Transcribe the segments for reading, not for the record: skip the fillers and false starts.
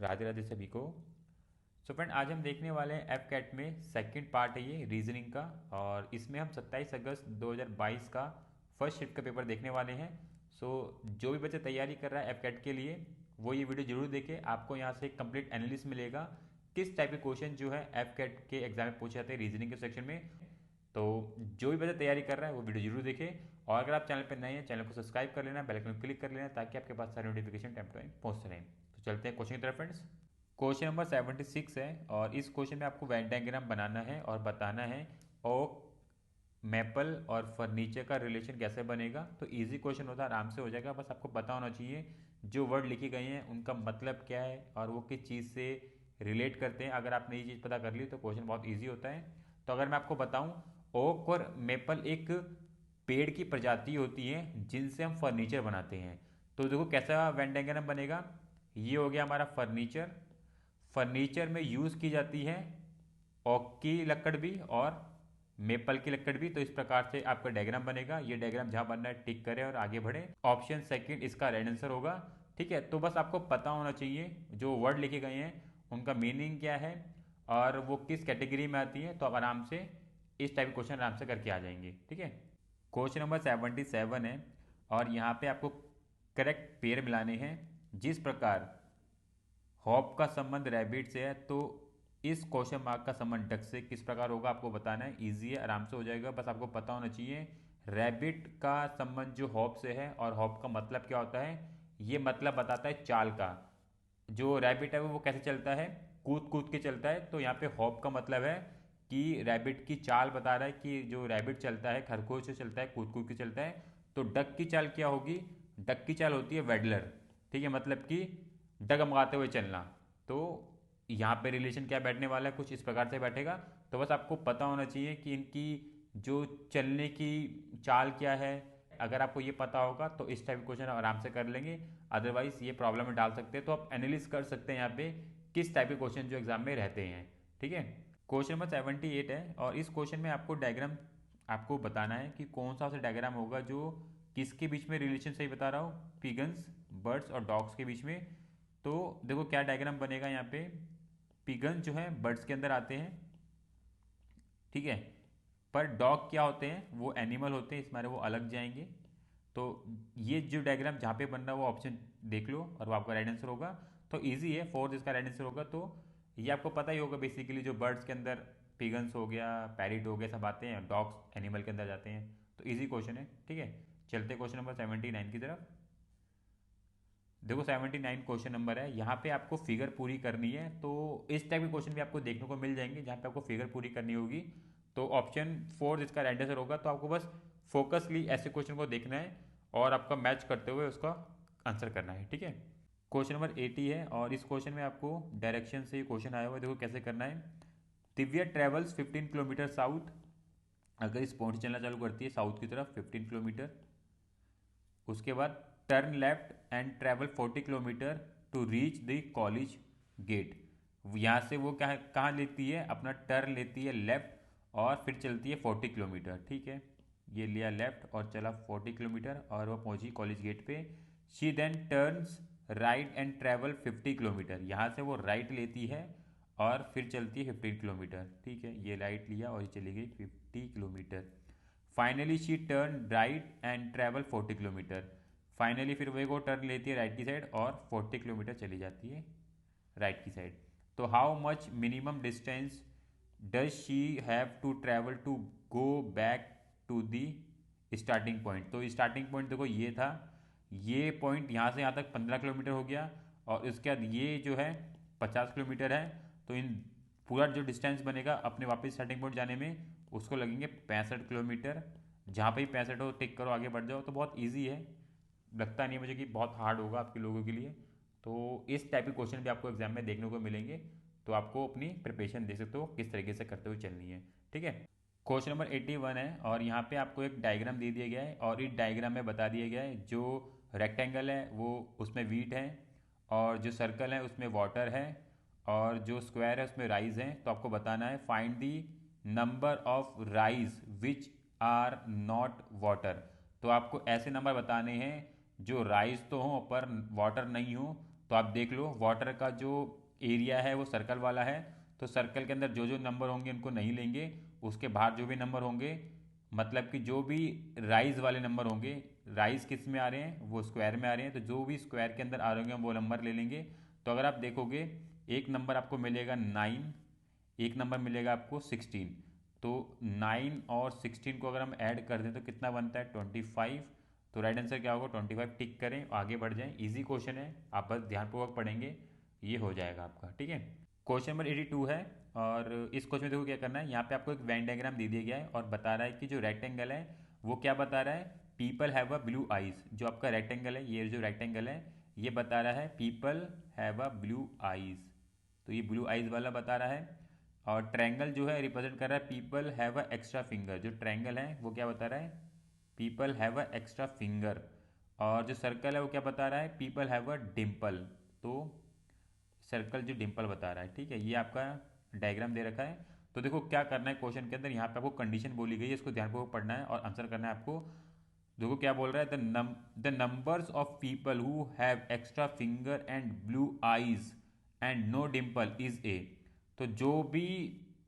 राधे राधे सभी को। So friend, आज हम देखने वाले हैं एफ कैट में सेकंड पार्ट है ये रीजनिंग का। और इसमें हम 27 अगस्त 2022 का फर्स्ट शिफ्ट का पेपर देखने वाले हैं। सो जो भी बच्चा तैयारी कर रहा है एफ कैट के लिए वो ये वीडियो जरूर देखे। आपको यहाँ से एक कंप्लीट एनालिसिस मिलेगा किस टाइप के क्वेश्चन जो है एफ कैट के एग्जाम में पूछे जाते हैं रीजनिंग के सेक्शन में। तो जो भी बच्चा तैयारी कर रहा है वो वीडियो जरूर देखे। और अगर आप चैनल पर नए हैं, चैनल को सब्सक्राइब कर लेना, बेल आइकन को क्लिक कर लेना ताकि आपके पास सारी नोटिफिकेशन टाइम टू टाइम पहुँचते रहें। तो चलते हैं क्वेश्चन की तरफ फ्रेंड्स। क्वेश्चन नंबर 76 है और इस क्वेश्चन में आपको वेन डायग्राम बनाना है और बताना है ओक, मैपल और फर्नीचर का रिलेशन कैसे बनेगा। तो इजी क्वेश्चन होता है, आराम से हो जाएगा। बस आपको पता होना चाहिए जो वर्ड लिखे गए हैं उनका मतलब क्या है और वो किस चीज़ से रिलेट करते हैं। अगर आपने ये चीज़ पता कर ली तो क्वेश्चन बहुत ईजी होता है। तो अगर मैं आपको बताऊं, ओक और मेपल एक पेड़ की प्रजाति होती है जिनसे हम फर्नीचर बनाते हैं। तो देखो कैसा वेन डायग्राम बनेगा। ये हो गया हमारा फर्नीचर। फर्नीचर में यूज़ की जाती है ओक की लकड़ भी और मेपल की लकड़ भी। तो इस प्रकार से आपका डायग्राम बनेगा। ये डायग्राम जहां बनना है टिक करें और आगे बढ़े। ऑप्शन सेकंड इसका राइट आंसर होगा। ठीक है, तो बस आपको पता होना चाहिए जो वर्ड लिखे गए हैं उनका मीनिंग क्या है और वो किस कैटेगरी में आती है। तो आप आराम से इस टाइप के क्वेश्चन आराम से करके आ जाएंगे। ठीक है, क्वेश्चन नंबर 77 है और यहाँ पे आपको करेक्ट पेयर मिलाने हैं। जिस प्रकार हॉप का संबंध रैबिट से है तो इस क्वेश्चन मार्क का संबंध डक से किस प्रकार होगा आपको बताना है। इजी है, आराम से हो जाएगा। बस आपको पता होना चाहिए रैबिट का संबंध जो हॉप से है और हॉप का मतलब क्या होता है। ये मतलब बताता है चाल का। जो रैबिट है वो कैसे चलता है, कूद कूद के चलता है। तो यहाँ पे हॉप का मतलब है कि रैबिट की चाल बता रहा है कि जो रैबिट चलता है खरगोश से चलता है, कूद कूद के चलता है। तो डक की चाल क्या होगी, डक की चाल होती है वेडलर। ठीक है, मतलब कि डगमगाते हुए चलना। तो यहाँ पे रिलेशन क्या बैठने वाला है, कुछ इस प्रकार से बैठेगा। तो बस आपको पता होना चाहिए कि इनकी जो चलने की चाल क्या है। अगर आपको ये पता होगा तो इस टाइप के क्वेश्चन आराम से कर लेंगे। अदरवाइज ये प्रॉब्लम में डाल सकते हैं। तो आप एनालिस कर सकते हैं यहाँ पे किस टाइप के क्वेश्चन जो एग्जाम में रहते हैं। ठीक है, क्वेश्चन नंबर 78 है और इस क्वेश्चन में आपको डायग्राम आपको बताना है कि कौन सा ऐसा डायग्राम होगा जो किसके बीच में रिलेशन सही बता रहा हूँ, पिगन्स, बर्ड्स और डॉग्स के बीच में। तो देखो क्या डायग्राम बनेगा यहाँ पे। पिगन जो है बर्ड्स के अंदर आते हैं, ठीक है, पर डॉग क्या होते हैं, वो एनिमल होते हैं, इसमें वो अलग जाएंगे। तो ये जो डायग्राम जहाँ पे बन रहा है वो ऑप्शन देख लो और वो आपका राइट आंसर होगा। तो इजी है, फोर्थ इसका राइट आंसर होगा। तो ये आपको पता ही होगा बेसिकली जो बर्ड्स के अंदर पिगन्स हो गया, पैरिट हो गया, सब आते हैं। डॉग्स एनिमल के अंदर जाते हैं। तो इजी क्वेश्चन है। ठीक है, चलते क्वेश्चन नंबर 79 की तरफ। देखो 79 क्वेश्चन नंबर है, यहाँ पे आपको फिगर पूरी करनी है। तो इस टाइप के क्वेश्चन भी आपको देखने को मिल जाएंगे जहाँ पे आपको फिगर पूरी करनी होगी। तो ऑप्शन फोर इसका राइट आंसर होगा। तो आपको बस फोकसली ऐसे क्वेश्चन को देखना है और आपका मैच करते हुए उसका आंसर करना है। ठीक है, क्वेश्चन नंबर 80 है और इस क्वेश्चन में आपको डायरेक्शन से क्वेश्चन आया हुआ है। देखो कैसे करना है। Divya travels 15 kilometre south. अगर इस पॉइंट से चलना चालू करती है साउथ की तरफ 15 किलोमीटर, उसके बाद turn left and travel 40 kilometre to reach the college gate. यहाँ से वो क्या कहाँ लेती है, अपना टर्न लेती है लेफ्ट और फिर चलती है 40 किलोमीटर। ठीक है, ये लिया लेफ्ट और चला 40 किलोमीटर और वो पहुंची कॉलेज गेट पे। She then turns right and travel 50 kilometre. यहाँ से वो राइट लेती है और फिर चलती है 15 किलोमीटर। ठीक है, ये राइट लिया और ये चली गई 50 kilometre. Finally she turn right and travel 40 kilometre. Finally फिर वही को टर्न लेती है राइट की साइड और 40 किलोमीटर चली जाती है राइट की साइड। तो how much minimum distance does she have to travel to go back to the starting point. तो स्टार्टिंग पॉइंट देखो ये था, ये पॉइंट यहाँ से यहाँ तक 15 किलोमीटर हो गया और उसके बाद ये जो है 50 किलोमीटर है। तो इन पूरा जो डिस्टेंस बनेगा अपने वापस स्टार्टिंग पॉइंट जाने में उसको लगेंगे 65 किलोमीटर। जहाँ पे ही 65 हो टिक करो, आगे बढ़ जाओ। तो बहुत ईजी है, लगता नहीं मुझे कि बहुत हार्ड होगा आपके लोगों के लिए। तो इस टाइप के क्वेश्चन भी आपको एग्जाम में देखने को मिलेंगे। तो आपको अपनी प्रिपरेशन देख सकते हो किस तरीके से करते हुए चलनी है। ठीक है, क्वेश्चन नंबर 81 है और यहाँ पे आपको एक डायग्राम दे दिया गया है और इस डायग्राम में बता दिया गया है जो रेक्टेंगल है वो उसमें वीट है और जो सर्कल है उसमें वाटर है और जो स्क्वायर है उसमें राइस है। तो आपको बताना है find the number of rice which are not water. तो आपको ऐसे नंबर बताने हैं जो राइस तो हो पर वाटर नहीं हो। तो आप देख लो वाटर का जो एरिया है वो सर्कल वाला है, तो सर्कल के अंदर जो जो नंबर होंगे उनको नहीं लेंगे, उसके बाहर जो भी नंबर होंगे, मतलब कि जो भी राइज वाले नंबर होंगे, राइज किस में आ रहे हैं, वो स्क्वायर में आ रहे हैं, तो जो भी स्क्वायर के अंदर आ रहे होंगे हम वो नंबर ले लेंगे। तो अगर आप देखोगे एक नंबर आपको मिलेगा 9, एक नंबर मिलेगा आपको 16। तो 9 और 16 को अगर हम ऐड कर दें तो कितना बनता है 25। तो राइट आंसर क्या होगा 25, टिक करें आगे बढ़ जाएं। इजी क्वेश्चन है, आप बस ध्यानपूर्वक पढ़ेंगे ये हो जाएगा आपका, ठीक है। क्वेश्चन नंबर 82 है, और इस क्वेश्चन में देखो क्या करना है। यहाँ पे आपको एक वेन डायग्राम दे दिया गया है और बता रहा है कि जो रेक्टेंगल है वो क्या बता रहा है, people have a blue eyes. जो आपका रेक्टेंगल है, ये जो रेक्टेंगल है ये बता रहा है people have a blue eyes, तो ये ब्लू आइज वाला बता रहा है। और ट्रायंगल जो है रिप्रेजेंट कर रहा है people have a extra finger. जो ट्रायंगल है वो क्या बता रहा है, people have a extra finger. और जो सर्कल है वो क्या बता रहा है, पीपल हैव अ डिम्पल। तो सर्कल जो डिम्पल बता रहा है, ठीक है, ये आपका डायग्राम दे रखा है। तो देखो क्या करना है क्वेश्चन के अंदर, यहाँ पे आपको कंडीशन बोली गई है, इसको ध्यानपूर्वक पढ़ना है और आंसर करना है आपको। देखो क्या बोल रहा है, the numbers of people who have extra finger and blue eyes and no dimple is a. तो जो भी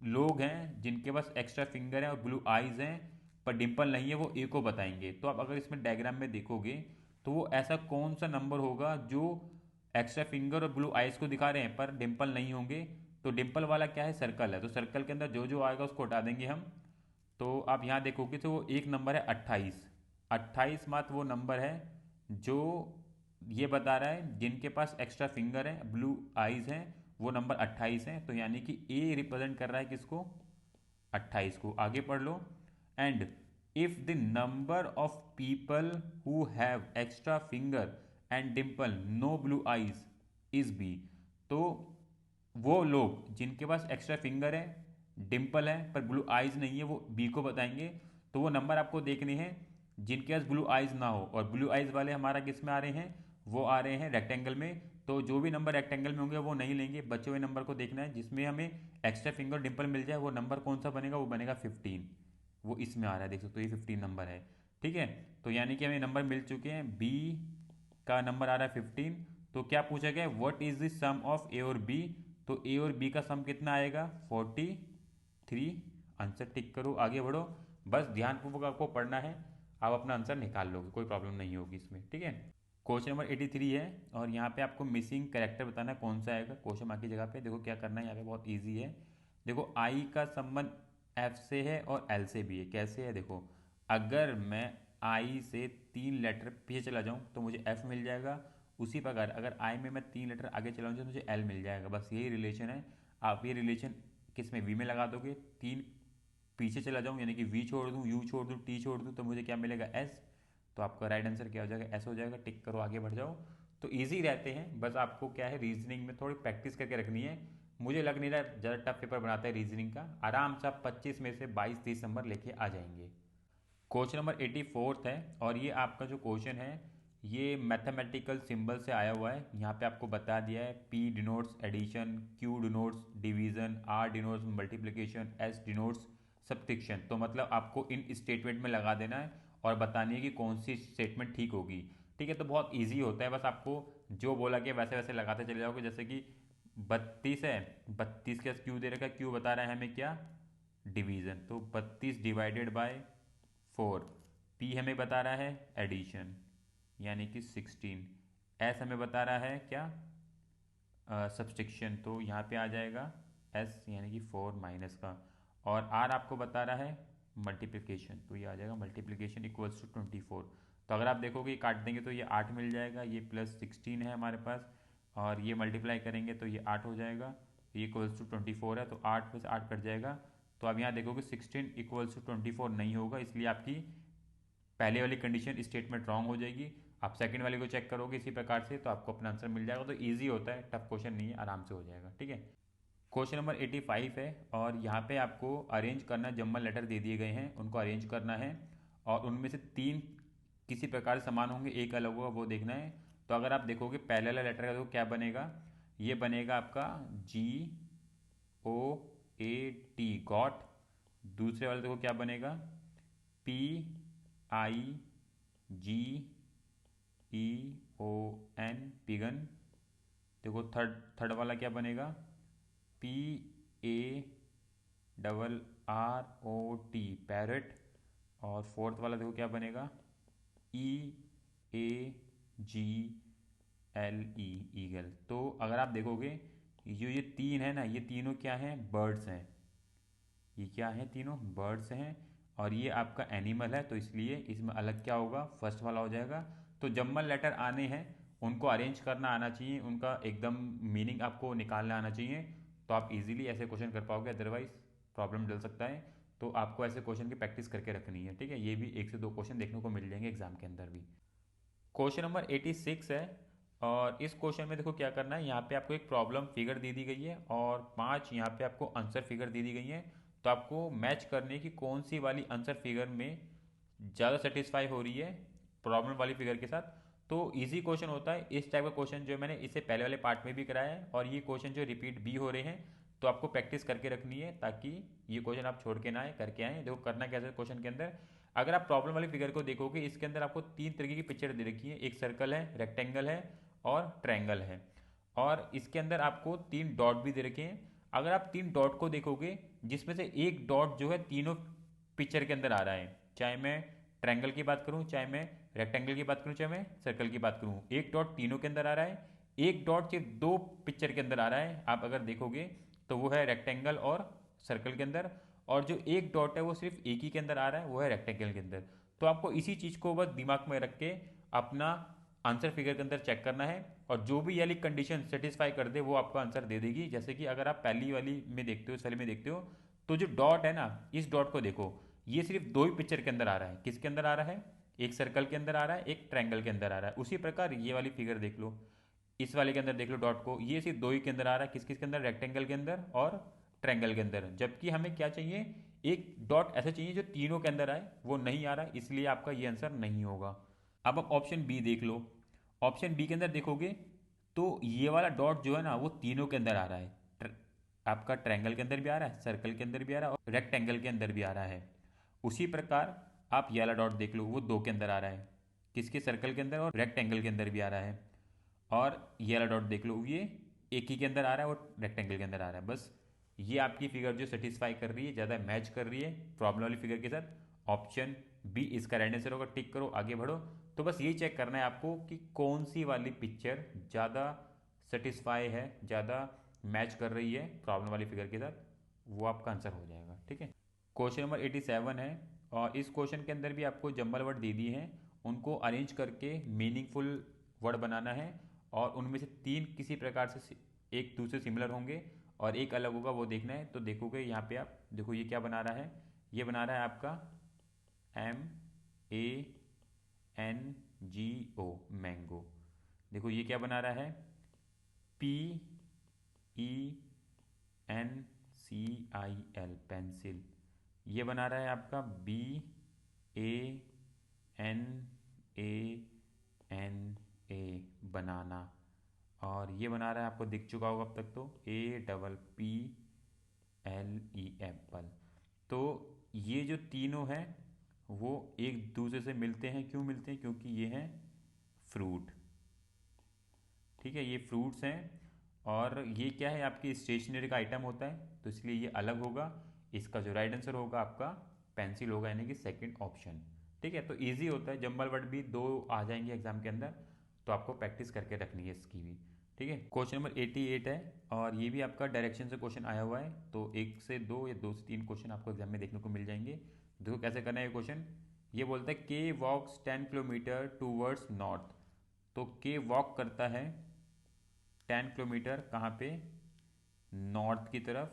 लोग हैं जिनके पास एक्स्ट्रा फिंगर है और ब्लू आईज हैं पर डिम्पल नहीं है वो ए को बताएंगे। तो आप अगर इसमें डायग्राम में देखोगे तो वो ऐसा कौन सा नंबर होगा जो एक्स्ट्रा फिंगर और ब्लू आइज को दिखा रहे हैं पर डिम्पल नहीं होंगे। तो डिम्पल वाला क्या है, सर्कल है, तो सर्कल के अंदर जो जो आएगा उसको हटा देंगे हम। तो आप यहाँ देखोगे तो वो एक नंबर है 28। 28 मात्र वो नंबर है जो ये बता रहा है जिनके पास एक्स्ट्रा फिंगर है ब्लू आइज हैं, वो नंबर 28 है। तो यानी कि ए रिप्रेजेंट कर रहा है किसको, 28 को। आगे पढ़ लो। And if the number of people who have extra finger and dimple no blue eyes is B. तो वो लोग जिनके पास एक्स्ट्रा फिंगर है, डिम्पल है पर ब्लू आइज नहीं है, वो बी को बताएंगे। तो वो नंबर आपको देखने हैं जिनके पास ब्लू आइज ना हो, और ब्लू आइज वाले हमारा किस में आ रहे हैं, वो आ रहे हैं रेक्टेंगल में। तो जो भी नंबर रेक्टेंगल में होंगे वो नहीं लेंगे, बचे हुए नंबर को देखना है जिसमें हमें एक्स्ट्रा फिंगर डिम्पल मिल जाए। वो नंबर कौन सा बनेगा, वो बनेगा 15। वो इसमें आ रहा है, देख सकते हो ये 15 नंबर है, ठीक है। तो यानी कि हमें नंबर मिल चुके हैं, बी का नंबर आ रहा है 15। तो क्या पूछा गया, what is the sum of A और बी। तो ए और बी का सम कितना आएगा 43। आंसर टिक करो आगे बढ़ो, बस ध्यानपूर्वक आपको पढ़ना है, आप अपना आंसर निकाल लोगे, कोई प्रॉब्लम नहीं होगी इसमें, ठीक है। क्वेश्चन नंबर 83 है, और यहाँ पे आपको मिसिंग कैरेक्टर बताना है कौन सा आएगा क्वेश्चन मार्क की जगह पे। देखो क्या करना है, यहाँ पे बहुत इजी है। देखो आई का संबंध एफ से है और एल से भी है। कैसे है देखो, अगर मैं आई से 3 लेटर पीछे चला जाऊँ तो मुझे एफ मिल जाएगा, उसी प्रकार अगर आई में मैं 3 लेटर आगे चलाऊँ तो मुझे एल मिल जाएगा। बस यही रिलेशन है। आप ये रिलेशन किस में, वी में लगा दोगे। 3 पीछे चला जाऊँ यानी कि वी छोड़ दूँ, यू छोड़ दूँ, टी छोड़ दूँ, तो मुझे क्या मिलेगा एस। तो आपका राइट आंसर क्या हो जाएगा, एस हो जाएगा। टिक करो आगे बढ़ जाओ। तो इजी रहते हैं, बस आपको क्या है रीजनिंग में थोड़ी प्रैक्टिस करके रखनी है। मुझे लग नहीं रहा ज़्यादा टफ पेपर बनाता है रीजनिंग का, आराम से आप 25 में से 22-30 नंबर लेके आ जाएंगे। क्वेश्चन नंबर 84 है, और ये आपका जो क्वेश्चन है ये मैथमेटिकल सिंबल से आया हुआ है। यहाँ पे आपको बता दिया है P denotes addition, Q denotes division, R denotes multiplication, S denotes subtraction. तो मतलब आपको इन स्टेटमेंट में लगा देना है और बतानी है कि कौन सी स्टेटमेंट ठीक होगी, ठीक है। तो बहुत ईजी होता है, बस आपको जो बोला कि वैसे वैसे लगाते चले जाओगे। जैसे कि 32 है, 32 के क्यू दे रखा है, क्यू बता रहा है हमें क्या, डिवीजन। तो 32 डिवाइडेड बाय 4। पी हमें बता रहा है एडिशन यानी कि 16। एस हमें बता रहा है क्या, सब्सट्रैक्शन। तो यहाँ पे आ जाएगा एस यानी कि 4 माइनस का। और आर आपको बता रहा है मल्टीप्लिकेशन, तो ये आ जाएगा मल्टीप्लिकेशन इक्वल्स टू 24। तो अगर आप देखोगे काट देंगे तो ये 8 मिल जाएगा, ये प्लस 16 है हमारे पास, और ये मल्टीप्लाई करेंगे तो ये 8 हो जाएगा। ये इक्वल्स टू 24 है, तो 8 में से 8 कट जाएगा। तो अब यहाँ देखोगे 16 इक्वल्स टू 24 नहीं होगा, इसलिए आपकी पहले वाली कंडीशन स्टेटमेंट रॉन्ग हो जाएगी। आप सेकंड वाले को चेक करोगे इसी प्रकार से तो आपको अपना आंसर मिल जाएगा। तो इजी होता है, टफ क्वेश्चन नहीं है, आराम से हो जाएगा, ठीक है। क्वेश्चन नंबर 85 है, और यहाँ पे आपको अरेंज करना, जम्बल लेटर दे दिए गए हैं उनको अरेंज करना है, और उनमें से 3 किसी प्रकार समान होंगे, एक अलग होगा, वो देखना है। तो अगर आप देखोगे पहले वाला लेटर का देखो क्या बनेगा, ये बनेगा आपका GOAT गॉट। दूसरे वाले देखो क्या बनेगा, PIGEON पिगन। देखो थर्ड थर्ड वाला क्या बनेगा, P A double R O T, parrot. और फोर्थ वाला देखो क्या बनेगा, ई ए जी एल ई, ईगल। तो अगर आप देखोगे ये तीन है ना, ये तीनों क्या हैं, बर्ड्स हैं। ये क्या हैं, तीनों बर्ड्स हैं। और ये आपका एनिमल है, तो इसलिए इसमें अलग क्या होगा, फर्स्ट वाला हो जाएगा। तो जम्बल लेटर आने हैं, उनको अरेंज करना आना चाहिए, उनका एकदम मीनिंग आपको निकालना आना चाहिए, तो आप इजीली ऐसे क्वेश्चन कर पाओगे, अदरवाइज प्रॉब्लम डल सकता है। तो आपको ऐसे क्वेश्चन की प्रैक्टिस करके रखनी है, ठीक है। ये भी एक से दो क्वेश्चन देखने को मिल जाएंगे एग्जाम के अंदर भी। क्वेश्चन नंबर 86 है। और इस क्वेश्चन में देखो क्या करना है, यहाँ पे आपको एक प्रॉब्लम फिगर दे दी गई है और 5 यहाँ पे आपको आंसर फिगर दे दी गई है। तो आपको मैच करने की कौन सी वाली आंसर फिगर में ज़्यादा सेटिस्फाई हो रही है प्रॉब्लम वाली फिगर के साथ। तो इजी क्वेश्चन होता है, इस टाइप का क्वेश्चन जो मैंने इससे पहले वाले पार्ट में भी कराया है, और ये क्वेश्चन जो रिपीट भी हो रहे हैं, तो आपको प्रैक्टिस करके रखनी है, ताकि ये क्वेश्चन आप छोड़ के ना आए, करके आए। देखो करना कैसे क्वेश्चन के अंदर, अगर आप प्रॉब्लम वाली फिगर को देखोगे, इसके अंदर आपको तीन तरीके की पिक्चर दे रखी है, एक सर्कल है, रेक्टेंगल है और ट्रायंगल है। और इसके अंदर आपको तीन डॉट भी दे रखे हैं। अगर आप तीन डॉट को देखोगे, जिसमें से एक डॉट जो है तीनों पिक्चर के अंदर आ रहा है, चाहे मैं ट्रायंगल की बात करूं, चाहे मैं रेक्टेंगल की बात करूं, चाहे मैं सर्कल की बात करूं, एक डॉट तीनों के अंदर आ रहा है। एक डॉट सिर्फ दो पिक्चर के अंदर आ रहा है, आप अगर देखोगे तो वो है रेक्टेंगल और सर्कल के अंदर। और जो एक डॉट है वो सिर्फ एक ही के अंदर आ रहा है, वो है रेक्टेंगल के अंदर। तो आपको इसी चीज़ को बस दिमाग में रख के अपना आंसर फिगर के अंदर चेक करना है, और जो भी ये वाली कंडीशन सेटिस्फाई कर दे वो आपको आंसर दे देगी। जैसे कि अगर आप पहली वाली में देखते हो, इस वाली में देखते हो, तो जो डॉट है ना, इस डॉट को देखो, ये सिर्फ दो ही पिक्चर के अंदर आ रहा है। किसके अंदर आ रहा है, एक सर्कल के अंदर आ रहा है, एक ट्रायंगल के अंदर आ रहा है। उसी प्रकार ये वाली फिगर देख लो, इस वाले के अंदर देख लो डॉट को, ये सिर्फ दो ही के अंदर आ रहा है, किस किस के अंदर, रेक्टेंगल के अंदर और ट्रायंगल के अंदर। जबकि हमें क्या चाहिए, एक डॉट ऐसा चाहिए जो तीनों के अंदर आए, वो नहीं आ रहा है, इसलिए आपका ये आंसर नहीं होगा। अब आप ऑप्शन बी देख लो। ऑप्शन बी के अंदर देखोगे तो ये वाला डॉट जो है ना, वो तीनों के अंदर आ रहा है। आपका ट्रायंगल के अंदर भी आ रहा है, सर्कल के अंदर भी आ रहा है और रेक्टेंगल के अंदर भी आ रहा है। उसी प्रकार आप ये वाला डॉट देख लो, वो दो के अंदर आ रहा है, किसके, सर्कल के अंदर और रेक्टेंगल के अंदर भी आ रहा है। और ये वाला डॉट देख लो, ये एक ही के अंदर आ रहा है और रेक्टेंगल के अंदर आ रहा है। बस ये आपकी फिगर जो सेटिस्फाई कर रही है, ज़्यादा मैच कर रही है प्रॉब्लम वाली फिगर के साथ, ऑप्शन बी इसका राइट आंसर होगा। टिक करो, आगे बढ़ो। तो बस यही चेक करना है आपको कि कौन सी वाली पिक्चर ज़्यादा सेटिस्फाई है, ज़्यादा मैच कर रही है प्रॉब्लम वाली फिगर के साथ, वो आपका आंसर हो जाएगा, ठीक है। क्वेश्चन नंबर 87 है। और इस क्वेश्चन के अंदर भी आपको जंबल वर्ड दे दिए हैं, उनको अरेंज करके मीनिंगफुल वर्ड बनाना है। और उनमें से तीन किसी प्रकार से एक दूसरे सिमिलर होंगे और एक अलग होगा, वो देखना है। तो देखोगे यहाँ पे आप देखो, ये क्या बना रहा है, ये बना रहा है आपका MANGO, मैंगो। देखो ये क्या बना रहा है, PENCIL, पेंसिल। ये बना रहा है आपका BANANA, बनाना। और ये बना रहा है, आपको दिख चुका होगा अब तक, तो APPLE, एप्पल। तो ये जो तीनों हैं वो एक दूसरे से मिलते हैं, क्यों मिलते हैं, क्योंकि ये हैं फ्रूट, ठीक है, ये फ्रूट्स हैं। और ये क्या है, आपकी स्टेशनरी का आइटम होता है, तो इसलिए ये अलग होगा। इसका जो राइट आंसर होगा आपका पेंसिल होगा, यानी कि सेकंड ऑप्शन, ठीक है। तो इजी होता है, जंबल वर्ड भी दो आ जाएंगे एग्जाम के अंदर, तो आपको प्रैक्टिस करके रखनी है इसकी भी, ठीक है। क्वेश्चन नंबर 88 है। और ये भी आपका डायरेक्शन से क्वेश्चन आया हुआ है, तो एक से दो या दो से तीन क्वेश्चन आपको एग्जाम में देखने को मिल जाएंगे। देखो कैसे करना है ये क्वेश्चन। ये बोलता है के वॉक्स 10 किलोमीटर टूवर्ड्स नॉर्थ। तो के वॉक करता है 10 किलोमीटर, कहाँ पे, नॉर्थ की तरफ,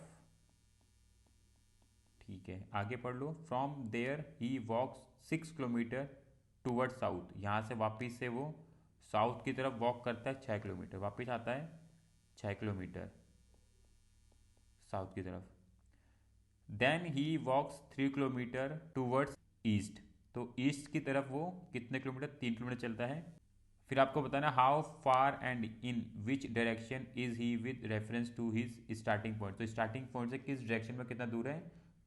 ठीक है। आगे पढ़ लो, from there he walks 6 kilometre toward south. यहाँ से वापिस से वो साउथ की तरफ वॉक करता है 6 किलोमीटर, वापिस आता है 6 किलोमीटर साउथ की तरफ। Then he walks 3 kilometre towards east. तो ईस्ट की तरफ वो कितने किलोमीटर, 3 किलोमीटर चलता है। फिर आपको बताना how far and in which direction is he with reference to his starting point. तो स्टार्टिंग पॉइंट से किस डायरेक्शन में कितना दूर है।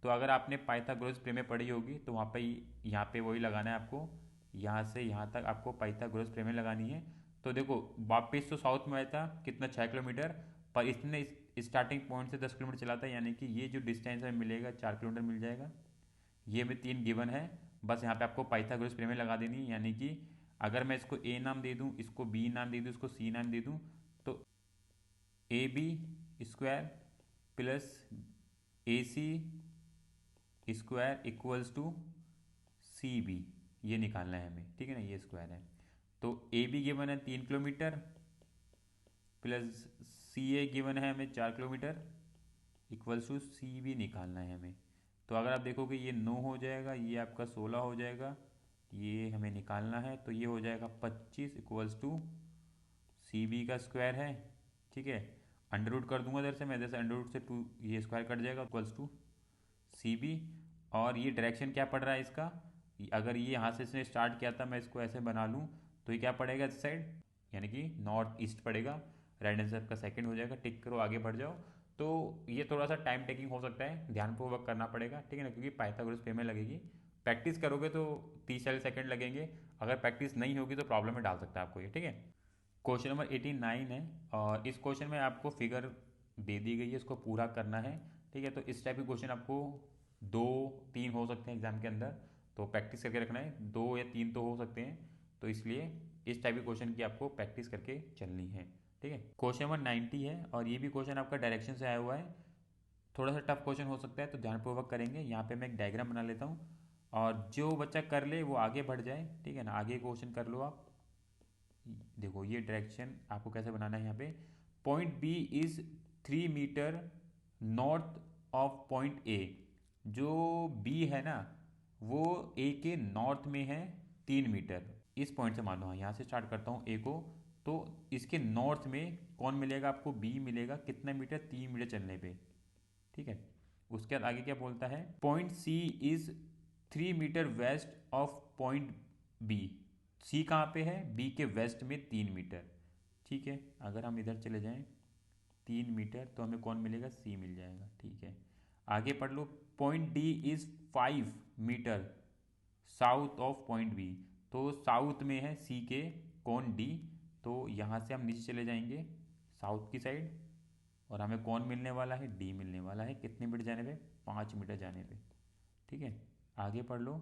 तो अगर आपने पाइथागोरस प्रमेय पढ़ी होगी, तो वहाँ पे यहाँ पे वही लगाना है आपको, यहाँ से यहाँ तक आपको पाइथागोरस प्रमेय लगानी है। तो देखो वापस तो साउथ में आया था कितना 6 किलोमीटर, पर इसने स्टार्टिंग पॉइंट से 10 किलोमीटर चलाता है, यानी कि ये जो डिस्टेंस है मिलेगा 4 किलोमीटर मिल जाएगा। ये में 3 गिवन है, बस यहाँ पे आपको पाइथागोरस प्रमेय लगा देनी है, यानी कि अगर मैं इसको ए नाम दे दूँ, इसको बी नाम दे दूँ, इसको सी नाम दे दूँ, तो A B square plus A C square equals to C B, ये निकालना है हमें, ठीक है ना, ये स्क्वायर है। तो ए बी गिवन है 3 kilometre plus C A given है हमें 4 kilometre equals to C B निकालना है हमें। तो अगर आप देखोगे ये 9 हो जाएगा, ये आपका 16 हो जाएगा, ये हमें निकालना है, तो ये हो जाएगा 25 इक्वल्स टू सी बी का स्क्वायर है, ठीक है। अंडर रूट कर दूंगा इधर से मैं, इधर से अंडर रूट से 2 ये स्क्वायर कट जाएगा इक्वल्स टू सी बी। और ये डायरेक्शन क्या पड़ रहा है इसका, अगर ये यहाँ से इसने स्टार्ट किया था, मैं इसको ऐसे बना लूँ, तो ये क्या पड़ेगा इस साइड, यानी कि नॉर्थ ईस्ट पड़ेगा। राइट आंसर आपका सेकंड हो जाएगा, टिक करो आगे बढ़ जाओ। तो ये थोड़ा सा टाइम टेकिंग हो सकता है, ध्यानपूर्वक करना पड़ेगा, ठीक है ना, क्योंकि पाइथागोरस प्रमेय लगेगी। प्रैक्टिस करोगे तो 30-40 सेकंड लगेंगे, अगर प्रैक्टिस नहीं होगी तो प्रॉब्लम में डाल सकता है आपको ये, ठीक है। क्वेश्चन नंबर 89 है, और इस क्वेश्चन में आपको फिगर दे दी गई है, इसको पूरा करना है, ठीक है। तो इस टाइप के क्वेश्चन आपको 2-3 हो सकते हैं एग्जाम के अंदर, तो प्रैक्टिस करके रखना है, 2 या 3 तो हो सकते हैं, तो इसलिए इस टाइप के क्वेश्चन की आपको प्रैक्टिस करके चलनी है, ठीक है। क्वेश्चन नंबर 90 है, और ये भी क्वेश्चन आपका डायरेक्शन से आया हुआ है, थोड़ा सा टफ क्वेश्चन हो सकता है, तो ध्यानपूर्वक करेंगे। यहाँ पे मैं एक डायग्राम बना लेता हूँ, और जो बच्चा कर ले वो आगे बढ़ जाए, ठीक है ना, आगे क्वेश्चन कर लो आप। देखो ये डायरेक्शन आपको कैसे बनाना है, यहाँ पे point B is 3 metre north of point A. जो बी है ना, वो ए के नॉर्थ में है 3 मीटर, इस पॉइंट से मानो, हाँ यहाँ से स्टार्ट करता हूँ ए को, तो इसके नॉर्थ में कौन मिलेगा आपको, बी मिलेगा, कितना मीटर, 3 मीटर चलने पे, ठीक है। उसके बाद आगे क्या बोलता है, point C is 3 metre west of point B. C कहाँ पे है, बी के वेस्ट में 3 मीटर, ठीक है। अगर हम इधर चले जाएं 3 मीटर, तो हमें कौन मिलेगा, सी मिल जाएगा, ठीक है। आगे पढ़ लो, point D is 5 metre south of point B. तो साउथ में है सी के कौन, डी, तो यहाँ से हम नीचे चले जाएंगे साउथ की साइड, और हमें कौन मिलने वाला है, डी मिलने वाला है, कितने मीटर जाने पे, 5 मीटर जाने पे, ठीक है। आगे पढ़ लो,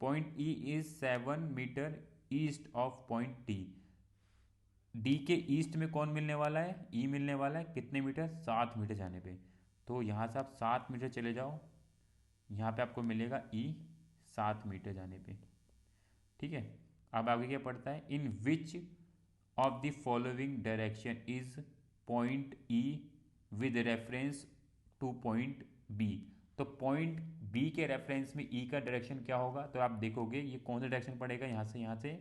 point E is 7 metre east of point D. D के ईस्ट में कौन मिलने वाला है, ई मिलने वाला है, कितने मीटर, 7 मीटर जाने पे। तो यहाँ से आप 7 मीटर चले जाओ, यहाँ पे आपको मिलेगा ई 7 मीटर जाने पे, ठीक है। अब आगे क्या पढ़ता है, in which of the following direction is point E with reference to point B. तो पॉइंट बी के रेफरेंस में ई का डायरेक्शन क्या होगा, तो आप देखोगे ये कौन सा डायरेक्शन पड़ेगा, यहाँ से यहाँ से,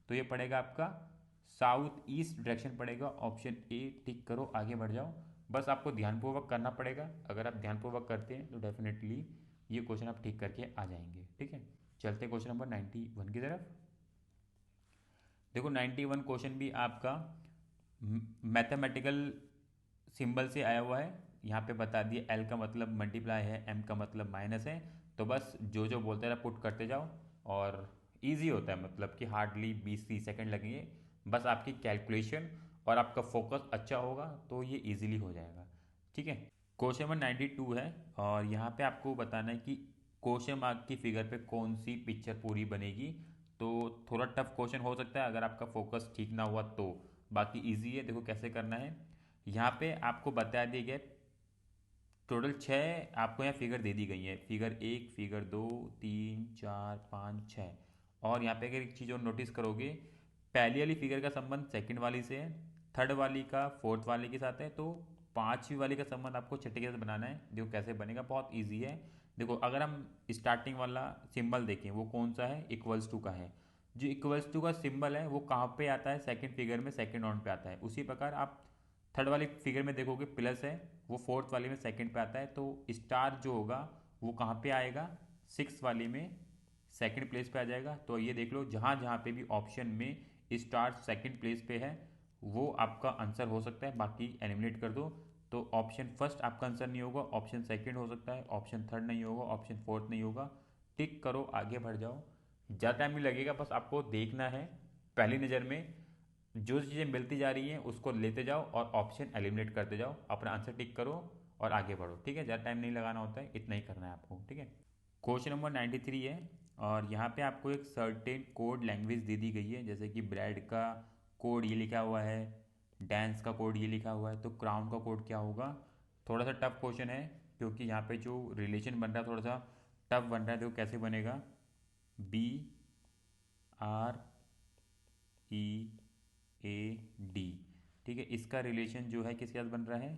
तो ये पड़ेगा आपका साउथ ईस्ट डायरेक्शन पड़ेगा, ऑप्शन ए, टिक करो आगे बढ़ जाओ। बस आपको ध्यानपूर्वक करना पड़ेगा, अगर आप ध्यानपूर्वक करते हैं तो डेफिनेटली ये क्वेश्चन आप ठीक करके आ जाएंगे, ठीक है। चलते क्वेश्चन नंबर 91 की तरफ। देखो 91 क्वेश्चन भी आपका मैथमेटिकल सिंबल से आया हुआ है, यहाँ पे बता दिए, एल का मतलब मल्टीप्लाई है, एम का मतलब माइनस है, तो बस जो जो बोलते रहे पुट करते जाओ, और इजी होता है, मतलब कि हार्डली 20-30 सेकंड लगेंगे, बस आपकी कैलकुलेशन और आपका फोकस अच्छा होगा तो ये इजीली हो जाएगा, ठीक है। क्वेश्चन नंबर 92 है, और यहाँ पे आपको बताना है कि क्वेश्चन मार्क की फिगर पे कौन सी पिक्चर पूरी बनेगी। तो थोड़ा टफ क्वेश्चन हो सकता है अगर आपका फोकस ठीक ना हुआ तो, बाकी इजी है, देखो कैसे करना है। यहाँ पे आपको बता दिए गए टोटल 6 आपको यहाँ फिगर दे दी गई है, फिगर 1, फिगर 2, 3, 4, 5, 6। और यहाँ पे अगर एक चीज़ और नोटिस करोगे, पहली वाली फिगर का संबंध सेकंड वाली से है, थर्ड वाली का फोर्थ वाली के साथ है, तो पांचवी वाली का संबंध आपको छठे के साथ बनाना है। देखो कैसे बनेगा, बहुत ईजी है। देखो अगर हम स्टार्टिंग वाला सिंबल देखें, वो कौन सा है, इक्वल्स टू का है। जो इक्वल्स टू का सिंबल है वो कहाँ पे आता है, सेकंड फिगर में, सेकंड राउंड पे आता है। उसी प्रकार आप थर्ड वाली फिगर में देखोगे प्लस है, वो फोर्थ वाली में सेकंड पे आता है, तो स्टार जो होगा वो कहाँ पे आएगा, सिक्स वाली में सेकंड प्लेस पे आ जाएगा। तो ये देख लो, जहाँ जहाँ पे भी ऑप्शन में स्टार सेकंड प्लेस पे है वो आपका आंसर हो सकता है, बाकी एलिमिनेट कर दो। तो ऑप्शन फर्स्ट आपका आंसर नहीं होगा, ऑप्शन सेकंड हो सकता है, ऑप्शन थर्ड नहीं होगा, ऑप्शन फोर्थ नहीं होगा, टिक करो आगे बढ़ जाओ। ज़्यादा टाइम नहीं लगेगा, बस आपको देखना है पहली नज़र में जो चीज़ें मिलती जा रही हैं उसको लेते जाओ और ऑप्शन एलिमिनेट करते जाओ, अपना आंसर टिक करो और आगे बढ़ो। ठीक है, ज़्यादा टाइम नहीं लगाना होता है, इतना ही करना है आपको। ठीक है, क्वेश्चन नंबर 93 है और यहाँ पे आपको एक सर्टेन कोड लैंग्वेज दे दी गई है, जैसे कि ब्रेड का कोड ये लिखा हुआ है, डांस का कोड ये लिखा हुआ है, तो क्राउन का कोड क्या होगा। थोड़ा सा टफ क्वेश्चन है क्योंकि यहाँ पे जो रिलेशन बन रहा है थोड़ा सा टफ बन रहा है। देखो कैसे बनेगा, B R E A D. ठीक है, इसका रिलेशन जो है किसके साथ बन रहा है,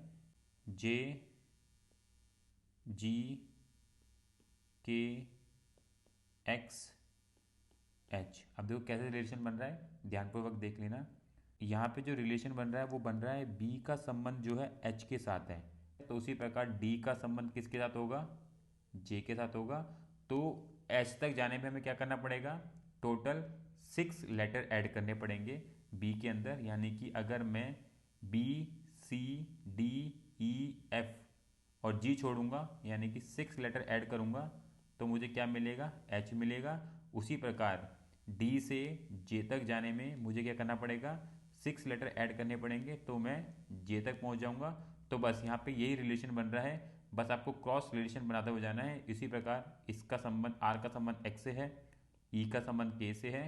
जे जी के एक्स एच। अब देखो कैसे रिलेशन बन रहा है, ध्यानपूर्वक देख लेना। यहाँ पे जो रिलेशन बन रहा है वो बन रहा है बी का संबंध जो है एच के साथ है, तो उसी प्रकार डी का संबंध किसके साथ होगा, जे के साथ होगा। तो एच तक जाने में हमें क्या करना पड़ेगा, टोटल 6 लेटर ऐड करने पड़ेंगे बी के अंदर। यानी कि अगर मैं B C D E F और जी छोड़ूंगा यानी कि 6 लेटर ऐड करूंगा तो मुझे क्या मिलेगा, एच मिलेगा। उसी प्रकार डी से जे तक जाने में मुझे क्या करना पड़ेगा, 6 लेटर ऐड करने पड़ेंगे तो मैं जे तक पहुंच जाऊंगा। तो बस यहाँ पे यही रिलेशन बन रहा है, बस आपको क्रॉस रिलेशन बनाते हुए जाना है। इसी प्रकार इसका संबंध आर का संबंध एक्स से है, ई का संबंध के से है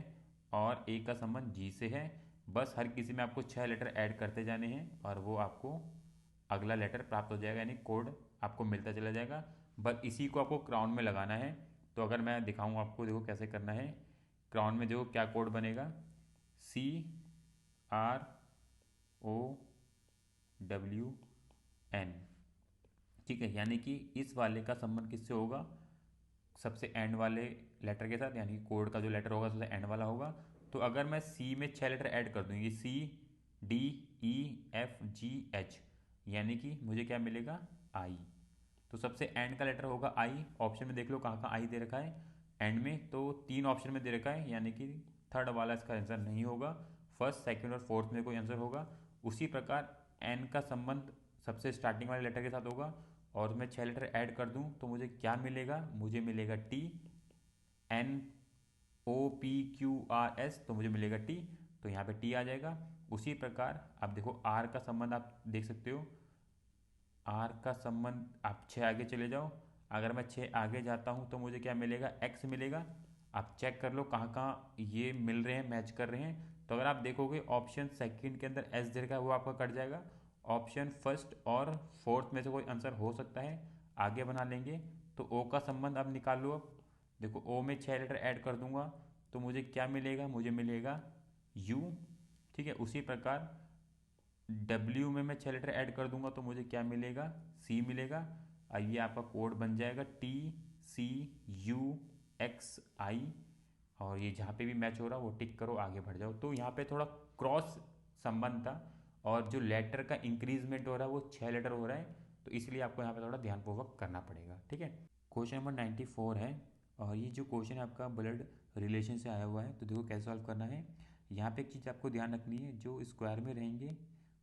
और ए का संबंध जी से है। बस हर किसी में आपको 6 लेटर ऐड करते जाने हैं और वो आपको अगला लेटर प्राप्त हो जाएगा, यानी कोड आपको मिलता चला जाएगा। बस इसी को आपको क्राउन में लगाना है। तो अगर मैं दिखाऊं आपको, देखो कैसे करना है। क्राउन में देखो क्या कोड बनेगा, C R O W N. ठीक है, यानी कि इस वाले का संबंध किससे होगा, सबसे एंड वाले लेटर के साथ, यानी कोड का जो लेटर होगा सबसे एंड वाला होगा। तो अगर मैं सी में 6 लेटर ऐड कर दूँ, ये C D E F G H, यानी कि मुझे क्या मिलेगा, आई। तो सबसे एंड का लेटर होगा आई। ऑप्शन में देख लो कहाँ कहाँ आई दे रखा है, एंड में तो 3 ऑप्शन में दे रखा है, यानी कि थर्ड वाला इसका आंसर नहीं होगा, फर्स्ट सेकंड और फोर्थ में कोई आंसर होगा। उसी प्रकार एन का संबंध सबसे स्टार्टिंग वाले लेटर के साथ होगा और मैं 6 लेटर ऐड कर दूं तो मुझे क्या मिलेगा, मुझे मिलेगा T. N O P Q R S, तो मुझे मिलेगा टी, तो यहाँ पे टी आ जाएगा। उसी प्रकार अब देखो आर का संबंध आप देख सकते हो, आर का संबंध आप 6 आगे चले जाओ, अगर मैं 6 आगे जाता हूँ तो मुझे क्या मिलेगा, एक्स मिलेगा। आप चेक कर लो कहाँ कहाँ ये मिल रहे हैं, मैच कर रहे हैं। तो अगर आप देखोगे ऑप्शन सेकंड के अंदर एस दे रखा है वो आपका कट जाएगा, ऑप्शन फर्स्ट और फोर्थ में से कोई आंसर हो सकता है, आगे बना लेंगे। तो ओ का संबंध अब निकाल लो। अब देखो ओ में 6 लेटर ऐड कर दूंगा तो मुझे क्या मिलेगा, मुझे मिलेगा यू। ठीक है, उसी प्रकार डब्ल्यू में मैं 6 लेटर ऐड कर दूंगा तो मुझे क्या मिलेगा, सी मिलेगा। ये आपका कोड बन जाएगा टी सी यू एक्स आई। और ये जहाँ पे भी मैच हो रहा है वो टिक करो, आगे बढ़ जाओ। तो यहाँ पे थोड़ा क्रॉस संबंध था और जो लेटर का इंक्रीजमेंट हो रहा है वो 6 लेटर हो रहा है, तो इसलिए आपको यहाँ पे थोड़ा ध्यानपूर्वक करना पड़ेगा। ठीक है, क्वेश्चन नंबर 94 है और ये जो क्वेश्चन है आपका ब्लड रिलेशन से आया हुआ है। तो देखो कैसे सॉल्व करना है। यहाँ पे एक चीज़ आपको ध्यान रखनी है, जो स्क्वायर में रहेंगे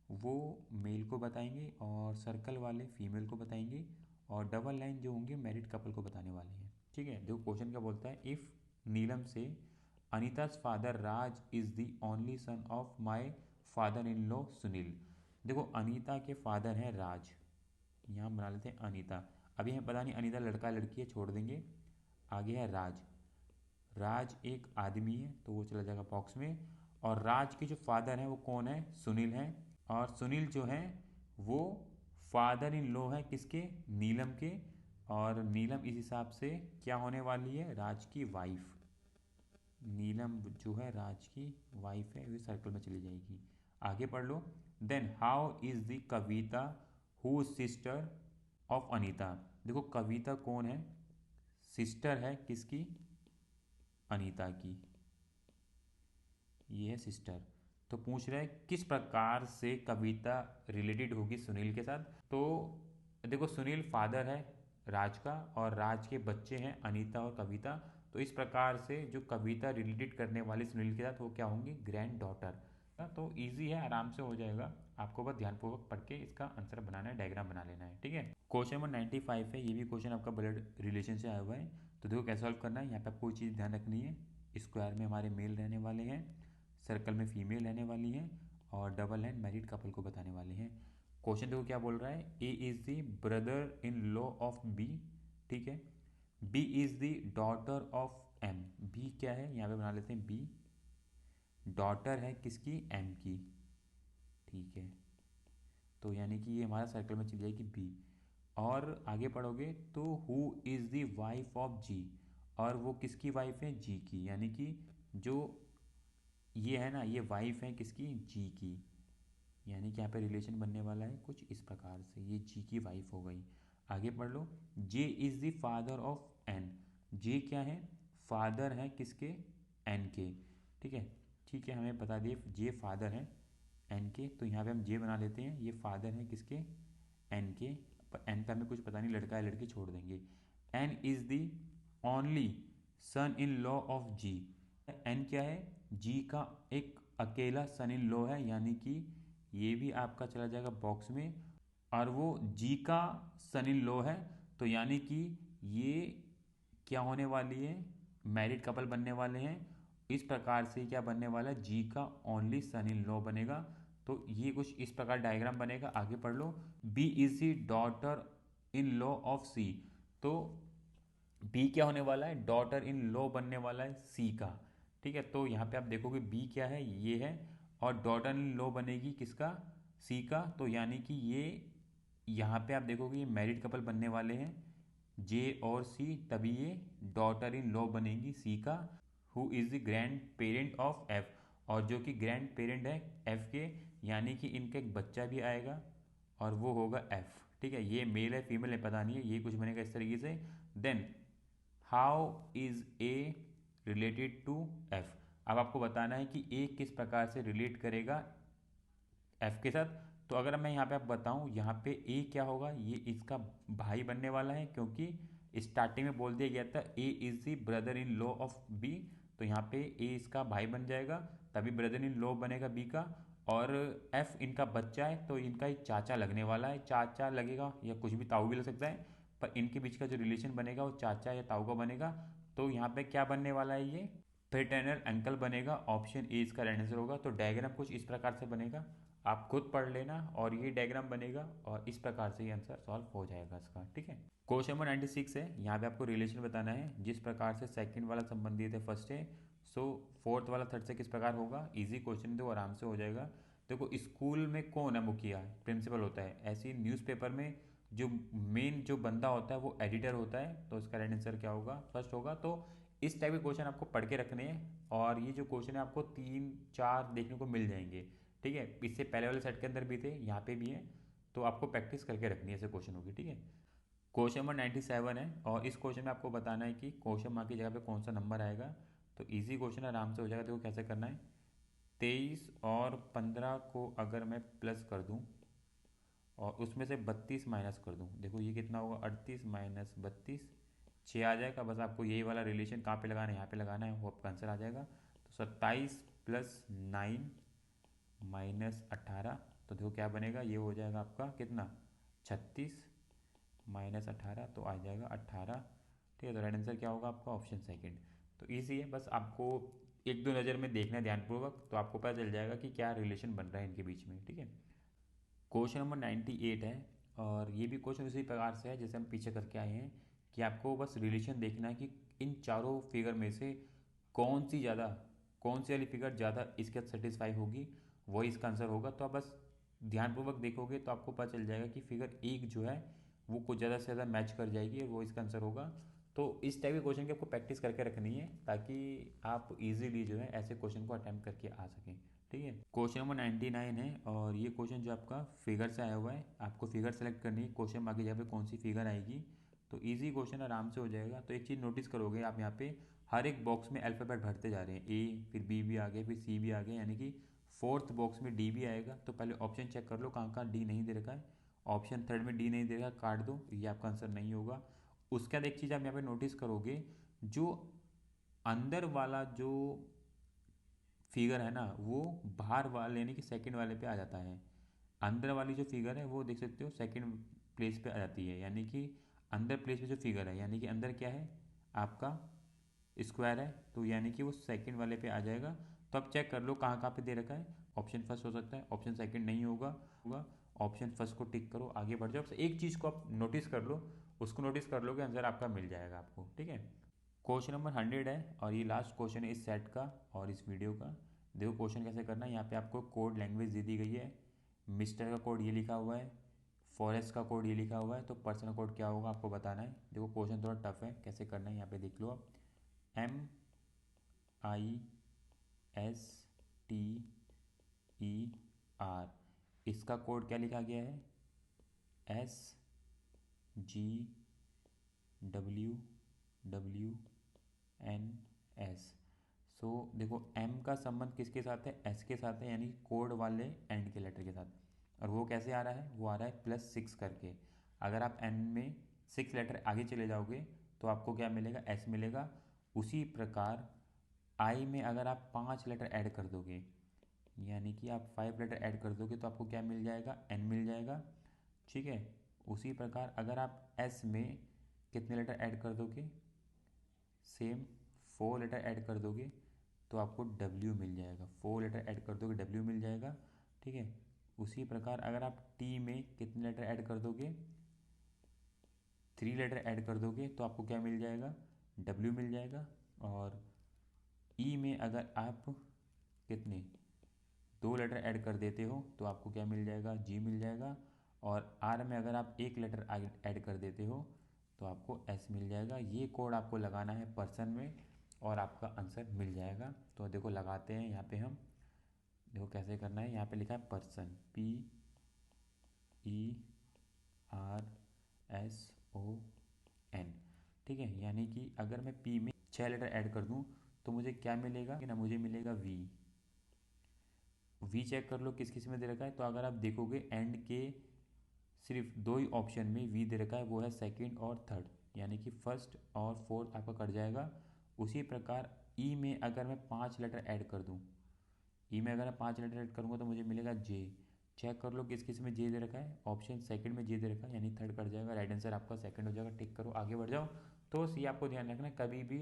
वो मेल को बताएंगे और सर्कल वाले फीमेल को बताएंगे और डबल लाइन जो होंगे मैरिड कपल को बताने वाले हैं। ठीक है, देखो क्वेश्चन क्या बोलता है, इफ़ नीलम से Anita's father Raj is the only son of my father in law Sunil. देखो अनीता के फादर हैं राज, यहाँ बना लेते हैं अनीता। अभी हमें पता नहीं अनीता लड़का लड़की है, छोड़ देंगे। आगे है राज, राज एक आदमी है तो वो चला जाएगा बॉक्स में। और राज के जो फादर हैं वो कौन है, सुनील हैं। और सुनील जो हैं वो फादर इन लॉ है किसके, नीलम के। और नीलम इस हिसाब से क्या होने वाली है, राज की वाइफ। नीलम जो है राज की वाइफ है, ये सर्कल में चली जाएगी। आगे पढ़ लो। Then how is the Kavita who sister of Anita. देखो कविता कौन है, सिस्टर है किसकी, अनीता की, ये है सिस्टर। तो पूछ रहा है किस प्रकार से कविता रिलेटेड होगी सुनील के साथ। तो देखो सुनील फादर है राज का और राज के बच्चे हैं अनीता और कविता। तो इस प्रकार से जो कविता रिलेटेड करने वाली सुनील के साथ वो क्या होंगी, ग्रैंड डॉटर। तो इजी है, आराम से हो जाएगा, आपको बस ध्यानपूर्वक पढ़ के इसका आंसर बनाना है, डायग्राम बना लेना है। ठीक है, क्वेश्चन नंबर 95 है, ये भी क्वेश्चन आपका ब्लड रिलेशन से आया हुआ है। तो देखो कैसे सॉल्व करना है। यहाँ पे आपको कोई चीज़ ध्यान रखनी है, स्क्वायर में हमारे मेल रहने वाले हैं, सर्कल में फीमेल रहने वाली हैं और डबल लाइन मैरिड कपल को बताने वाले हैं। क्वेश्चन देखो क्या बोल रहा है, A is the brother in law of B, ठीक है। B is the daughter of M, B क्या है यहाँ पे बना लेते हैं, बी डॉटर है किसकी, एम की, ठीक है। तो यानी कि ये हमारा सर्कल में चली जाएगी बी। और आगे पढ़ोगे तो who is the wife of G, और वो किसकी वाइफ है, जी की, यानी कि जो ये है ना, ये वाइफ है किसकी, जी की, यानी कि यहाँ पे रिलेशन बनने वाला है कुछ इस प्रकार से, ये जी की वाइफ हो गई। आगे पढ़ लो, J is the father of N, J क्या है, फादर है किसके, एन के, ठीक है। ठीक है, हमें बता दिए जे फादर है एन के, तो यहाँ पे हम जे बना लेते हैं, ये फादर है किसके, एन के, पर एन का हमें कुछ पता नहीं, लड़का है लड़की छोड़ देंगे। N is the only son in law of G, N क्या है, जी का एक अकेला सन इन लॉ है, यानी कि ये भी आपका चला जाएगा बॉक्स में, और वो जी का सन इन लॉ है, तो यानी कि ये क्या होने वाली है, मैरिड कपल बनने वाले हैं। इस प्रकार से क्या बनने वाला है, जी का ओनली सन इन लॉ बनेगा। तो ये कुछ इस प्रकार डायग्राम बनेगा। आगे पढ़ लो, B is the daughter in law of C, तो बी क्या होने वाला है, डॉटर इन लॉ बनने वाला है सी का, ठीक है। तो यहाँ पे आप देखोगे बी क्या है, ये है, और डॉटर इन लॉ बनेगी किसका, सी का, तो यानी कि ये यहाँ पे आप देखोगे ये मैरिड कपल बनने वाले हैं जे और सी, तभी ये डॉटर इन लॉ बनेगी सी का, who is the grand parent of F, और जो कि ग्रैंड पेरेंट है एफ के, यानी कि इनका एक बच्चा भी आएगा और वो होगा एफ, ठीक है। ये मेल है फीमेल है पता नहीं है, ये कुछ बनेगा इस तरीके से। Then how is A related to F, अब आपको बताना है कि ए किस प्रकार से रिलेट करेगा एफ के साथ। तो अगर मैं यहाँ पे आप बताऊँ, यहाँ पे ए क्या होगा, ये इसका भाई बनने वाला है, क्योंकि स्टार्टिंग में बोल दिया गया था A is the brother in law of B, तो यहाँ पे ए इसका भाई बन जाएगा, तभी ब्रदर इन लॉ बनेगा बी का। और एफ इनका बच्चा है, तो इनका एक चाचा लगने वाला है, चाचा लगेगा या कुछ भी ताऊ भी लग सकता है, पर इनके बीच का जो रिलेशन बनेगा वो चाचा या ताऊ का बनेगा। तो यहाँ पे क्या बनने वाला है, ये पैटर्नल अंकल बनेगा, ऑप्शन ए इसका राइट आंसर होगा। तो डायग्राम कुछ इस प्रकार से बनेगा, आप खुद पढ़ लेना, और ये डायग्राम बनेगा और इस प्रकार से ये आंसर सॉल्व हो जाएगा इसका, ठीक है। क्वेश्चन नंबर 96 है, यहाँ पे आपको रिलेशन बताना है, जिस प्रकार से सेकंड वाला संबंधित है फर्स्ट है, सो फोर्थ वाला थर्ड से किस प्रकार होगा। इजी क्वेश्चन तो आराम से हो जाएगा। देखो, स्कूल में कौन है मुखिया, प्रिंसिपल होता है, ऐसे ही न्यूज़पेपर में जो मेन जो बंदा होता है वो एडिटर होता है, तो इसका राइट आंसर क्या होगा, फर्स्ट होगा। तो इस टाइप के क्वेश्चन आपको पढ़ के रखने हैं, और ये जो क्वेश्चन है आपको 3 4 देखने को मिल जाएंगे, ठीक है। इससे पहले वाले सेट के अंदर भी थे, यहाँ पे भी है, तो आपको प्रैक्टिस करके रखनी है ऐसे क्वेश्चन होगी, ठीक है। क्वेश्चन नंबर 97 है, और इस क्वेश्चन में आपको बताना है कि क्वेश्चन मार्क की जगह पे कौन सा नंबर आएगा। तो इजी क्वेश्चन आराम से हो जाएगा। देखो कैसे करना है, 23 और 15 को अगर मैं प्लस कर दूँ और उसमें से 32 माइनस कर दूँ, देखो ये कितना होगा, 38 माइनस 32 6 आ जाएगा। बस आपको यही वाला रिलेशन कहाँ पे लगाना है, यहाँ पे लगाना है, वो आपका आंसर आ जाएगा। तो 27 प्लस 9 माइनस 18, तो देखो क्या बनेगा, ये हो जाएगा आपका कितना, 36 माइनस 18, तो आ जाएगा 18, ठीक है। तो राइट आंसर क्या होगा आपका, ऑप्शन सेकंड। तो ईजी है, बस आपको एक दो नज़र में देखना है ध्यानपूर्वक, तो आपको पता चल जाएगा कि क्या रिलेशन बन रहा है इनके बीच में, ठीक है। क्वेश्चन नंबर 98 है, और ये भी क्वेश्चन उसी प्रकार से है जैसे हम पीछे करके आए हैं, कि आपको बस रिलेशन देखना है कि इन चारों फिगर में से कौन सी ज़्यादा, कौन सी वाली फिगर ज़्यादा इसके साथ सेटिस्फाई होगी, वही इसका आंसर होगा। तो आप बस ध्यानपूर्वक देखोगे तो आपको पता चल जाएगा कि फिगर एक जो है वो कुछ ज़्यादा से ज़्यादा मैच कर जाएगी, और वो इसका आंसर होगा। तो इस टाइप के क्वेश्चन की आपको प्रैक्टिस करके रखनी है, ताकि आप इजीली जो है ऐसे क्वेश्चन को अटैम्प्ट करके आ सकें, ठीक है। क्वेश्चन नंबर 99 है, और ये क्वेश्चन जो आपका फिगर से आया हुआ है, आपको फिगर सेलेक्ट करनी है, क्वेश्चन मार्क की जगह पे कौन सी फिगर आएगी। तो इजी क्वेश्चन आराम से हो जाएगा। तो एक चीज़ नोटिस करोगे आप, यहाँ पे हर एक बॉक्स में अल्फ़ाबेट भरते जा रहे हैं, ए फिर बी भी आ गया, फिर सी भी आ गया, यानी कि फोर्थ बॉक्स में डी भी आएगा। तो पहले ऑप्शन चेक कर लो कहाँ कहाँ डी नहीं दे रखा है, ऑप्शन थर्ड में डी नहीं दे रखा, काट दो, ये आपका आंसर नहीं होगा। उसके बाद एक चीज़ आप यहाँ पे नोटिस करोगे, जो अंदर वाला जो फिगर है ना, वो बाहर वाले यानी कि सेकंड वाले पे आ जाता है। अंदर वाली जो फिगर है वो देख सकते हो सेकंड प्लेस पे आ जाती है, यानी कि अंदर प्लेस पे जो फिगर है, यानी कि अंदर क्या है आपका स्क्वायर है, तो यानी कि वो सेकंड वाले पे आ जाएगा। तो अब चेक कर लो कहाँ कहाँ पे दे रखा है। ऑप्शन फर्स्ट हो सकता है, ऑप्शन सेकंड नहीं होगा। ऑप्शन फर्स्ट को टिक करो, आगे बढ़ जाओ। एक चीज़ को आप नोटिस कर लो, उसको नोटिस कर लोगे आंसर आपका मिल जाएगा आपको, ठीक है। क्वेश्चन नंबर 100 है और ये लास्ट क्वेश्चन है इस सेट का और इस वीडियो का। देखो क्वेश्चन कैसे करना है। यहाँ पे आपको कोड लैंग्वेज दे दी गई है। मिस्टर का कोड ये लिखा हुआ है, फॉरेस्ट का कोड ये लिखा हुआ है, तो पर्सन का कोड क्या होगा आपको बताना है। देखो क्वेश्चन थोड़ा टफ है, कैसे करना है यहाँ पे देख लो आप। MISTER, इसका कोड क्या लिखा गया है, SGWWNS। सो देखो M का संबंध किसके साथ है, S के साथ है, यानी कोड वाले एंड के लेटर के साथ। और वो कैसे आ रहा है, वो आ रहा है +6 करके। अगर आप N में 6 लेटर आगे चले जाओगे तो आपको क्या मिलेगा, S मिलेगा। उसी प्रकार I में अगर आप 5 लेटर ऐड कर दोगे, यानी कि आप 5 लेटर ऐड कर दोगे तो आपको क्या मिल जाएगा, N मिल जाएगा, ठीक है। उसी प्रकार अगर आप S में कितने लेटर ऐड कर दोगे, सेम 4 लेटर ऐड कर दोगे तो आपको W मिल जाएगा। 4 लेटर ऐड कर दोगे W मिल जाएगा, ठीक है। उसी प्रकार अगर आप T में कितने लेटर ऐड कर दोगे, 3 लेटर ऐड कर दोगे तो आपको क्या मिल जाएगा, W मिल जाएगा। और E में अगर आप कितने 2 लेटर ऐड कर देते हो तो आपको क्या मिल जाएगा, G मिल जाएगा। और R में अगर आप 1 लेटर ऐड कर देते हो तो आपको S मिल जाएगा। ये कोड आपको लगाना है पर्सन में और आपका आंसर मिल जाएगा। तो देखो लगाते हैं यहाँ पे हम, देखो कैसे करना है। यहाँ पे लिखा है पर्सन, PERSON, ठीक है। यानी कि अगर मैं P में 6 लेटर ऐड कर दूँ तो मुझे क्या मिलेगा ना, मुझे मिलेगा V चेक कर लो किस किस में दे रखा है। तो अगर आप देखोगे एंड के सिर्फ 2 ही ऑप्शन में V दे रखा है, वो है सेकंड और थर्ड, यानी कि फर्स्ट और फोर्थ आपका कट जाएगा। उसी प्रकार E में अगर मैं 5 लेटर ऐड कर दूँ, E में अगर मैं 5 लेटर ऐड करूँगा तो मुझे मिलेगा J। चेक कर लो किस किस में J दे रखा है, ऑप्शन सेकंड में J दे रखा है, यानी थर्ड कट जाएगा, राइट आंसर आपका सेकंड हो जाएगा। टिक करो, आगे बढ़ जाओ। तो ये आपको ध्यान रखना है, कभी भी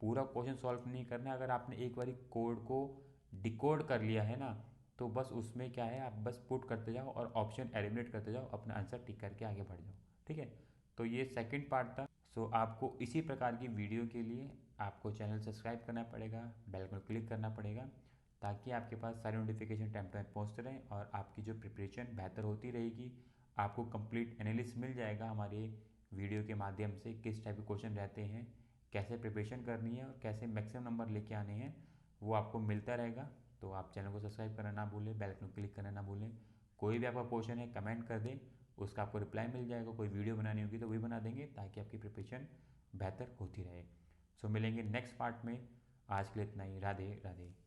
पूरा क्वेश्चन सॉल्व नहीं करना है। अगर आपने एक बारी कोड को डिकोड कर लिया है ना, तो बस उसमें क्या है, आप बस पुट करते जाओ और ऑप्शन एलिमिनेट करते जाओ, अपना आंसर टिक करके आगे बढ़ जाओ, ठीक है। तो ये सेकंड पार्ट था। सो आपको इसी प्रकार की वीडियो के लिए आपको चैनल सब्सक्राइब करना पड़ेगा, बेल को क्लिक करना पड़ेगा, ताकि आपके पास सारी नोटिफिकेशन टाइम टाइम पहुँचते रहें और आपकी जो प्रिपरेशन बेहतर होती रहेगी। आपको कंप्लीट एनालिसिस मिल जाएगा हमारे वीडियो के माध्यम से, किस टाइप के क्वेश्चन रहते हैं, कैसे प्रिपरेशन करनी है और कैसे मैक्सिमम नंबर लेके आने हैं, वो आपको मिलता रहेगा। तो आप चैनल को सब्सक्राइब करना ना भूलें, बेल आइकन क्लिक करना ना भूलें। कोई भी आपका क्वेश्चन है कमेंट कर दें, उसका आपको रिप्लाई मिल जाएगा। कोई वीडियो बनानी होगी तो वही बना देंगे, ताकि आपकी प्रिपरेशन बेहतर होती रहे। सो मिलेंगे नेक्स्ट पार्ट में। आज के लिए इतना ही। राधे राधे।